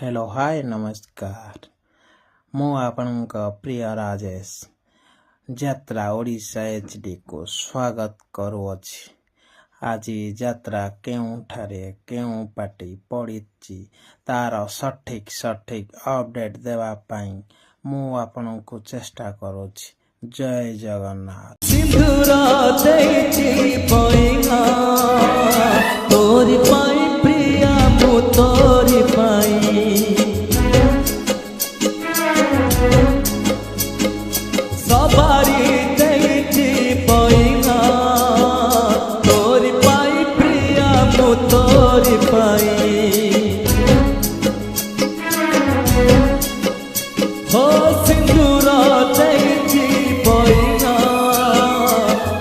Hello hi नमस्कार मु आपणक प्रिय राजेश यात्रा ओडिशा एचडी को स्वागत करुअछि। आज यात्रा केउठारे केउ पार्टी पड़िछि तार सठिक अपडेट देवा पाई मु आपणको चेष्टा करुछि। जय जगन्नाथ। सिंदूर देइछि पइना तोरी पाई प्रिया मु तोरी पाई सवारी देइछि पइना तोरी पाई प्रिया मु तोरी पाई हो सिंदूर देइछि पइना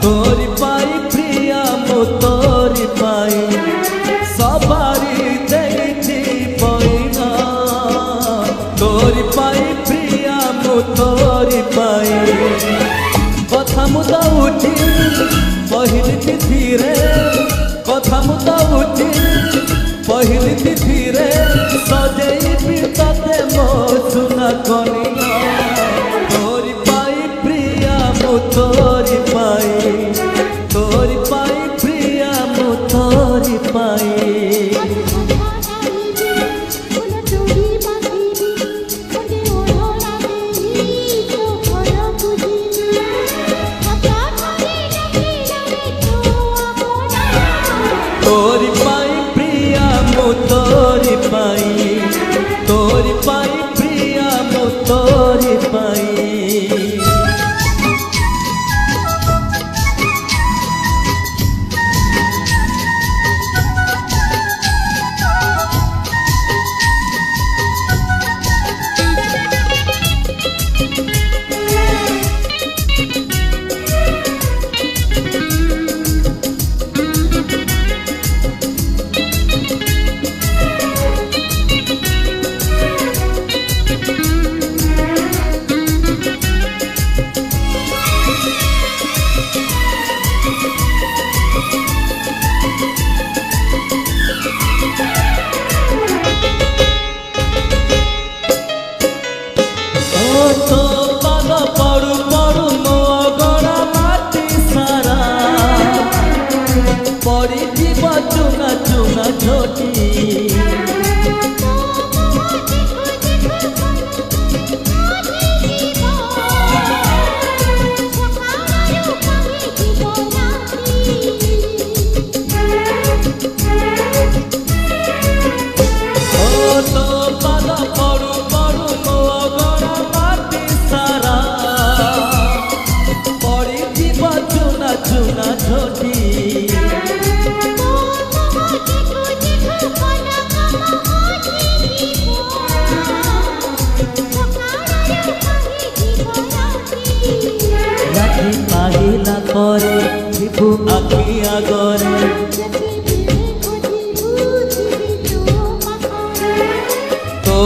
तोरी पाई प्रिया मु तोरी पाई सवारी देइछि पइना तोरी पाई प्रिया मु तोरी पाई कथा मु दउछि पहिली तिथिरे कथा मु दउछि पहिली तिथिरे सजेइबि तते मो सुना कनिया तोरी पाई प्रिया मु तोरी पाई प्रिया मु तोरी पाई तोरी पाई प्रिया मु तोरी पाई प्रिया मु तोरी पाई तो पाद पड़ू पड़ू मो गड़ा माटी सारा पड़ी जीव चुना चुना छोटी तो पाद पड़ू पड़ू मो गड़ा माटी सारा पड़ी जीव चुना चुना छोटी राखी पाहिला करे शिबु आखि आगरे तो